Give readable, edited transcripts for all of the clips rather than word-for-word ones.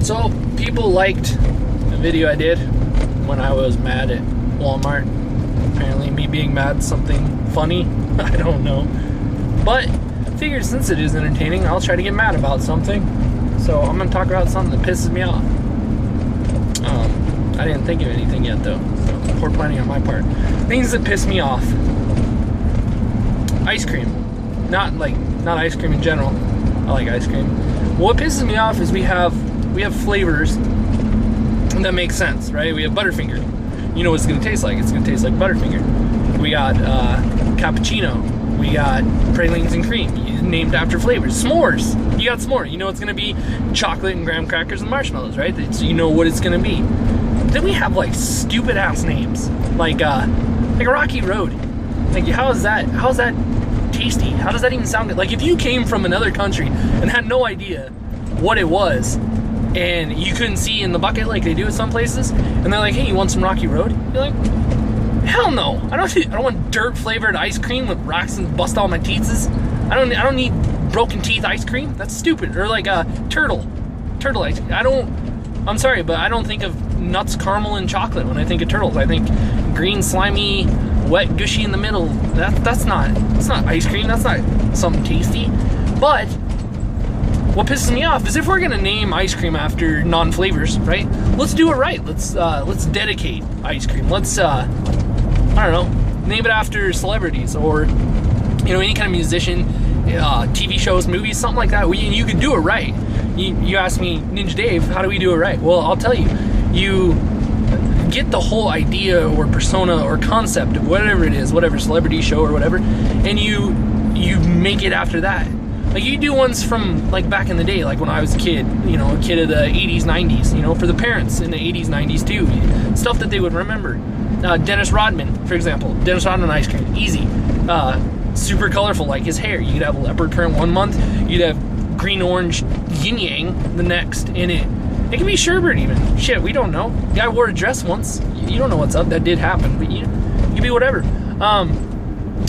So people liked the video I did when I was mad at Walmart. Apparently me being mad is something funny. I don't know. But I figured since it is entertaining, I'll try to get mad about something. So I'm going to talk about something that pisses me off. I didn't think of anything yet though. So poor planning on my part. Things that piss me off. Ice cream. Not ice cream in general. I like ice cream. What pisses me off is we have flavors that make sense, right? We have Butterfinger. You know what it's gonna taste like. It's gonna taste like Butterfinger. We got cappuccino. We got pralines and cream, named after flavors. S'mores. You got s'more. You know it's gonna be chocolate and graham crackers and marshmallows, right? So you know what it's gonna be. Then we have like stupid ass names, like Rocky Road. Like how's that tasty? How does that even sound good? Like if you came from another country and had no idea what it was, and you couldn't see in the bucket like they do at some places, and they're like, hey, you want some Rocky Road? You're like, hell no. I don't want dirt flavored ice cream with rocks and bust all my teeths. I don't need broken teeth ice cream. That's stupid. Or like a turtle ice cream. I'm sorry, but I don't think of nuts, caramel, and chocolate when I think of turtles. I think green, slimy, wet, gushy in the middle. That's not ice cream. That's not something tasty. But what pisses me off is if we're gonna name ice cream after non-flavors, right? Let's do it right. Let's dedicate ice cream. Let's I don't know, name it after celebrities or any kind of musician, TV shows, movies, something like that. You could do it right. You ask me, Ninja Dave, how do we do it right? Well, I'll tell you. You get the whole idea or persona or concept of whatever it is, whatever celebrity show or whatever, and you make it after that. Like you do ones from like back in the day, like when I was a kid, a kid of the 80s, 90s, for the parents in the 80s, 90s too, stuff that they would remember. Dennis Rodman, for example, Dennis Rodman ice cream, easy, super colorful like his hair. You could have leopard print one month, you'd have green orange yin yang the next, and it can be sherbet even. Shit, we don't know. Guy wore a dress once. You don't know what's up. That did happen, but you could be whatever.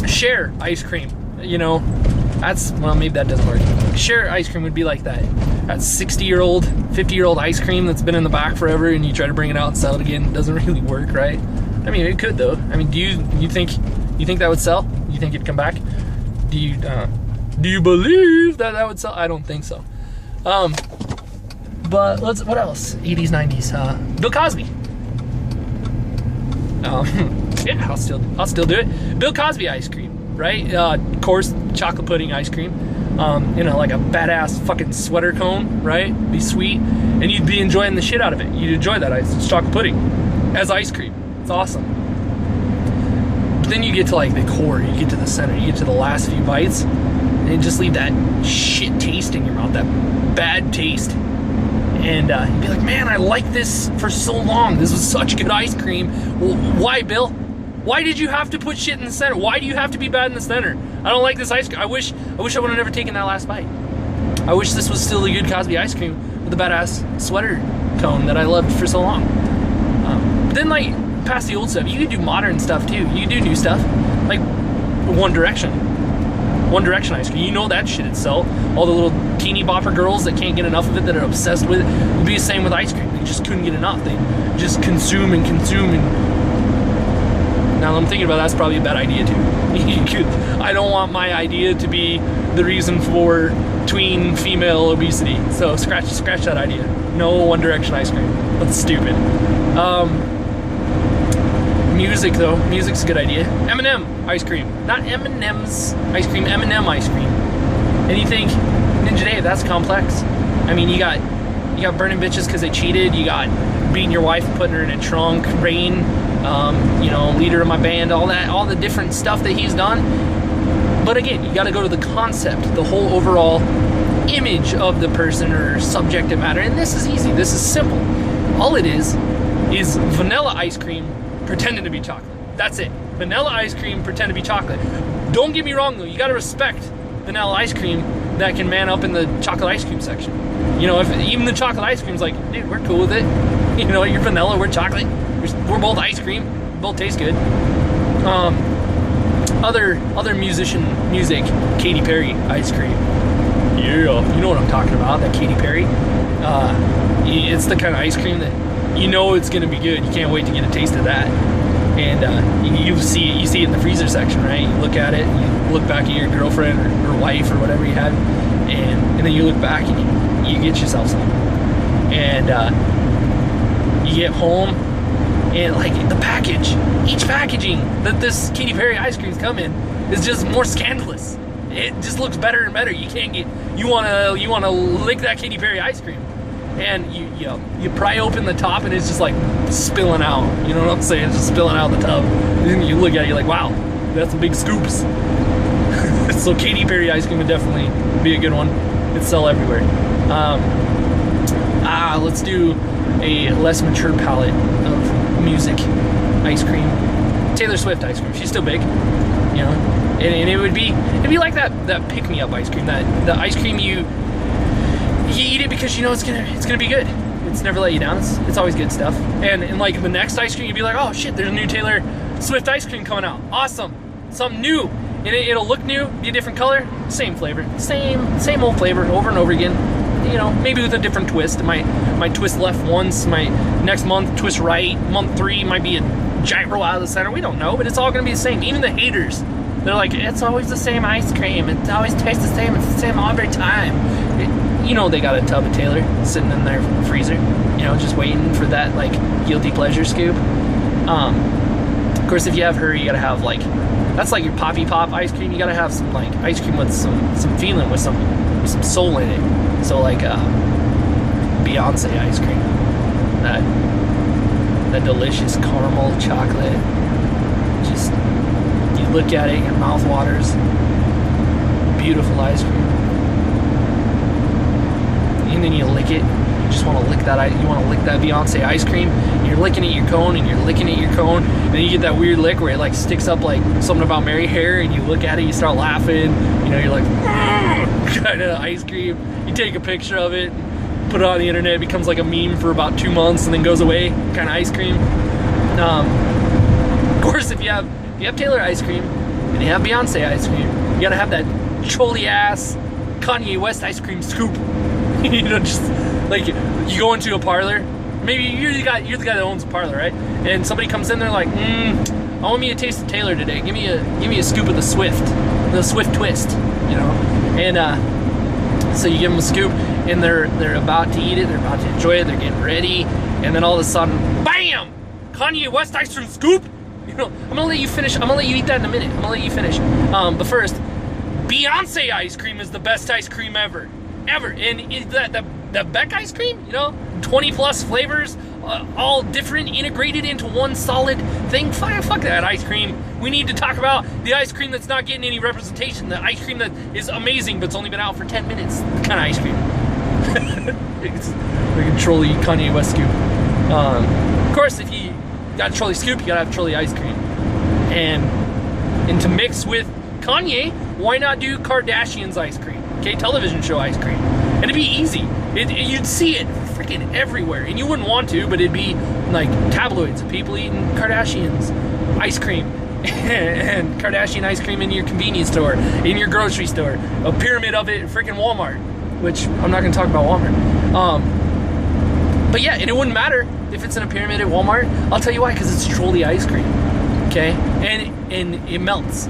Share ice cream, maybe that doesn't work. Share ice cream would be like that 60-year-old, 50-year-old ice cream that's been in the back forever, and you try to bring it out and sell it again. It doesn't really work, right? I mean, it could though. I mean, do you think that would sell? You think it'd come back? Do you believe that would sell? I don't think so. But what else? 80s, 90s. Bill Cosby. Yeah, I'll still do it. Bill Cosby ice cream, right? Of course, chocolate pudding ice cream. Like a badass fucking sweater cone, right? Be sweet, and you'd be enjoying the shit out of it. You'd enjoy that ice. It's chocolate pudding as ice cream. It's awesome. But then you get to like the core. You get to the center. You get to the last few bites, and you just leave that shit taste in your mouth. That bad taste. And you'd be like, man, I liked this for so long. This was such good ice cream. Well, why, Bill? Why did you have to put shit in the center? Why do you have to be bad in the center? I don't like this ice cream. I wish I would have never taken that last bite. I wish this was still a good Cosby ice cream with a badass sweater cone that I loved for so long. Then, like, past the old stuff, you could do modern stuff too. You could do new stuff, like One Direction ice cream. That shit itself. All the little teeny bopper girls that can't get enough of it, that are obsessed with it, would be the same with ice cream. They just couldn't get enough. They just consume and now that I'm thinking about that, that's probably a bad idea too. I don't want my idea to be the reason for tween female obesity. So scratch that idea. No One Direction ice cream. That's stupid. Music though. Music's a good idea. M&M ice cream. Not M&M's ice cream, M&M ice cream. And you think, Ninja Dave, that's complex. I mean, you got burning bitches because they cheated. You got beating your wife and putting her in a trunk. Rain, leader of my band. All the different stuff that he's done. But again, you got to go to the concept, the whole overall image of the person or subject matter. And this is easy. This is simple. All it is vanilla ice cream pretending to be chocolate. That's it. Vanilla ice cream pretend to be chocolate. Don't get me wrong though, you gotta respect vanilla ice cream that can man up in the chocolate ice cream section. If even the chocolate ice cream's like, dude, we're cool with it. You're vanilla, we're chocolate. We're both ice cream. Both taste good. Other music, Katy Perry ice cream. Yeah, you know what I'm talking about, that Katy Perry. it's the kind of ice cream that you know it's gonna be good. You can't wait to get a taste of that. And you see it in the freezer section, right? You look at it, and you look back at your girlfriend or wife or whatever you had, and then you look back and you get yourself some. And you get home, and like the package, each packaging that this Katy Perry ice creams come in is just more scandalous. It just looks better and better. You wanna lick that Katy Perry ice cream. And you pry open the top and it's just like spilling out. You know what I'm saying? It's just spilling out the tub. And you look at it, you're like, wow, that's some big scoops. So Katy Perry ice cream would definitely be a good one. It'd sell everywhere. Let's do a less mature palette of music ice cream. Taylor Swift ice cream. She's still big, you know. And it'd be like that pick-me-up ice cream. The ice cream you eat it because you know it's gonna be good. It's never let you down. It's always good stuff. And like the next ice cream, you'd be like, oh shit, there's a new Taylor Swift ice cream coming out. Awesome, something new. And it'll look new, be a different color, same flavor, same old flavor over and over again. You know, maybe with a different twist. It might twist left once. Might next month twist right. Month 3 might be a gyro out of the center. We don't know, but it's all gonna be the same. Even the haters, they're like, it's always the same ice cream. It always tastes the same. It's the same every time. You know they got a tub of Taylor sitting in their freezer, you know, just waiting for that like guilty pleasure scoop. Of course, if you have her, you gotta have like, that's like your Poppy Pop ice cream. You gotta have some like ice cream with some feeling, with some soul in it. So like Beyonce ice cream, that delicious caramel chocolate. Just you look at it, your mouth waters. Beautiful ice cream. And then you lick it. You just want to lick that. You want to lick that Beyonce ice cream. And you're licking at your cone, and you're licking at your cone. And then you get that weird lick where it like sticks up like something about Mary hair, and you look at it, you start laughing. You know, you're like, kind of ice cream. You take a picture of it, put it on the internet. It becomes like a meme for about 2 months, and then goes away. Kind of ice cream. Of course, if you have Taylor ice cream and you have Beyonce ice cream, you gotta have that trolley ass Kanye West ice cream scoop. You know, just like you go into a parlor. Maybe you're the guy that owns a parlor, right? And somebody comes in there like, I want me a taste of Taylor today. Give me a scoop of the Swift twist, you know. And so you give them a scoop, and they're about to eat it. They're about to enjoy it. They're getting ready, and then all of a sudden, bam! Kanye West ice cream scoop. You know, I'm gonna let you finish. I'm gonna let you eat that in a minute. I'm gonna let you finish. But first, Beyonce ice cream is the best ice cream ever. And the Beck ice cream, you know, 20 plus flavors, all different, integrated into one solid thing. Fuck that ice cream. We need to talk about the ice cream that's not getting any representation, the ice cream that is amazing but it's only been out for 10 minutes, the kind of ice cream. It's like a trolley Kanye West scoop. Of course, if you got a trolley scoop, you gotta have trolley ice cream. And to mix with Kanye, why not do Kardashian's ice cream? Okay, television show ice cream. And it'd be easy. You'd see it freaking everywhere. And you wouldn't want to, but it'd be like tabloids of people eating Kardashian's ice cream. And Kardashian ice cream in your convenience store, in your grocery store. A pyramid of it in freaking Walmart. Which, I'm not going to talk about Walmart. But yeah, and it wouldn't matter if it's in a pyramid at Walmart. I'll tell you why, because it's trolley ice cream. Okay? And it melts.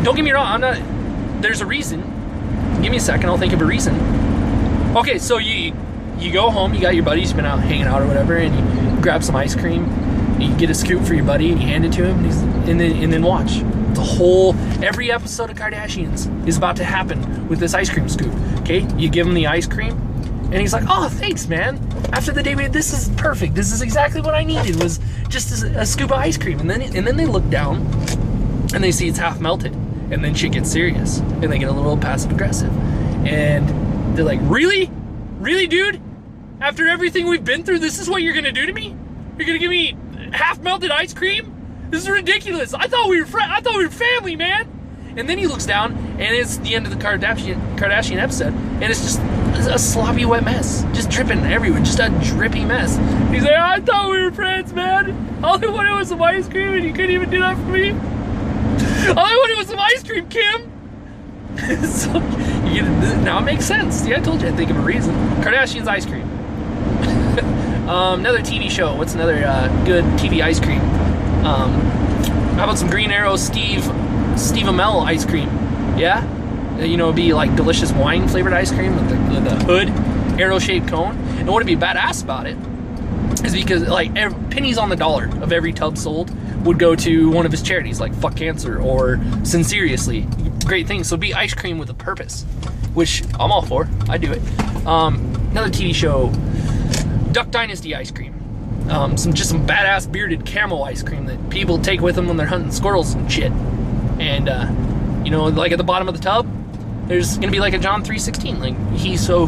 Don't get me wrong, there's a reason. Give me a second, I'll think of a reason. Okay, so you go home, you got your buddies, been out hanging out or whatever, and you grab some ice cream, you get a scoop for your buddy, and you hand it to him, and then watch. Every episode of Kardashians is about to happen with this ice cream scoop. Okay, you give him the ice cream, and he's like, oh, thanks, man. After the day, this is perfect. This is exactly what I needed, was just a scoop of ice cream. And then they look down, and they see it's half melted. And then shit gets serious, and they get a little passive aggressive, and they're like, "Really, really, dude? After everything we've been through, this is what you're gonna do to me? You're gonna give me half melted ice cream? This is ridiculous. I thought we were family, man." And then he looks down, and it's the end of the Kardashian episode, and it's just a sloppy, wet mess, just dripping everywhere, just a drippy mess. He's like, "I thought we were friends, man. All I wanted was some ice cream, and you couldn't even do that for me. All I wanted was some ice cream, Kim." So, now it makes sense. See, I told you I'd think of a reason. Kardashian's ice cream. Another TV show. What's another good TV ice cream? How about some Green Arrow Steve Amell ice cream? Yeah? You know, it'd be like delicious wine flavored ice cream with the hood, arrow shaped cone. And what'd be badass about it is because like pennies on the dollar of every tub sold would go to one of his charities, like Fuck Cancer or Sinceriously. Great things. So it'd be ice cream with a purpose, which I'm all for. I do it. Another TV show, Duck Dynasty ice cream. Some badass bearded camel ice cream that people take with them when they're hunting squirrels and shit. And you know, like at the bottom of the tub, there's gonna be like a John 3:16, like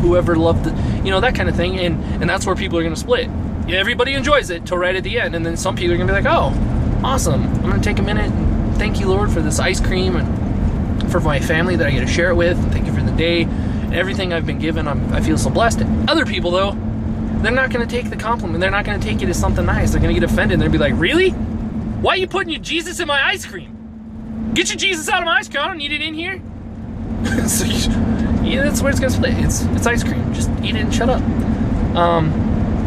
whoever loved the, you know, that kind of thing. And that's where people are gonna split. Everybody enjoys it till right at the end, and then some people are gonna be like, oh, awesome, I'm gonna take a minute and thank you, Lord, for this ice cream and for my family that I get to share it with, and thank you for the day and everything I've been given. I feel so blessed. Other people though, they're not gonna take the compliment. They're not gonna take it as something nice. They're gonna get offended and they'll be like, really? Why are you putting your Jesus in my ice cream? Get your Jesus out of my ice cream. I don't need it in here. So yeah, that's where it's gonna split. It's ice cream. Just eat it and shut up.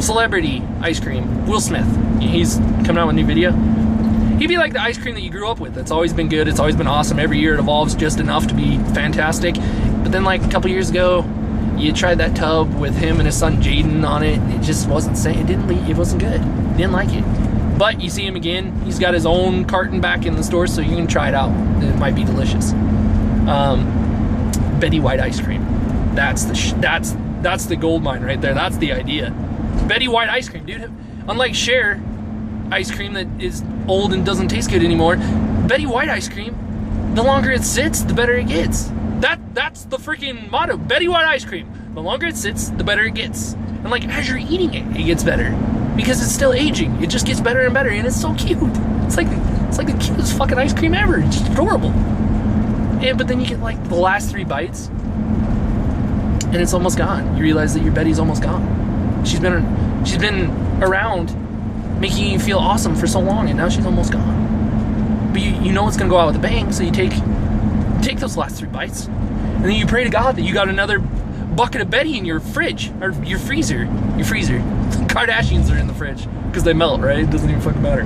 Celebrity ice cream. Will Smith. He's coming out with a new video. He'd be like the ice cream that you grew up with. It's always been good. It's always been awesome. Every year it evolves just enough to be fantastic. But then like a couple years ago, you tried that tub with him and his son Jaden on it. It just wasn't saying. It wasn't good. Didn't like it. But you see him again. He's got his own carton back in the store, so you can try it out. It might be delicious. Betty White ice cream. That's the gold mine right there. That's the idea. Betty White ice cream, dude. Unlike Cher ice cream that is old and doesn't taste good anymore, Betty White ice cream, the longer it sits, the better it gets. That's the freaking motto. Betty White ice cream. The longer it sits, the better it gets. And like as you're eating it, it gets better because it's still aging. It just gets better and better, and it's so cute. It's like the cutest fucking ice cream ever. It's just adorable. Yeah, but then you get like the last 3 bites, and it's almost gone. You realize that your Betty's almost gone. She's been around making you feel awesome for so long, and now she's almost gone. But you know it's gonna go out with a bang, so you take those last 3 bites, and then you pray to God that you got another bucket of Betty in your fridge, or your freezer. Kardashians are in the fridge, because they melt, right? It doesn't even fucking matter.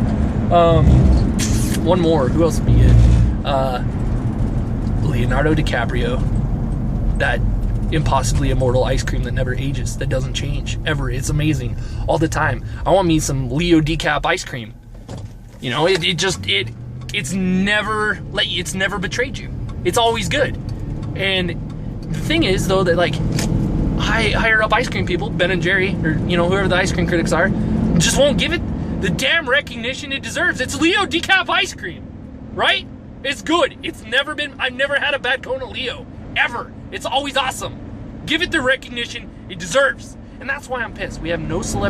One more, who else would be good? Leonardo DiCaprio. That impossibly immortal ice cream that never ages, that doesn't change ever. It's amazing all the time. I want me some Leo DiCap ice cream. You know, it's never betrayed you. It's always good. And the thing is though that like higher up ice cream people, Ben and Jerry, or you know whoever the ice cream critics are, just won't give it the damn recognition it deserves. It's Leo DiCap ice cream, right? It's good. I've never had a bad cone of Leo ever. It's always awesome. Give it the recognition it deserves. And that's why I'm pissed. We have no celebrity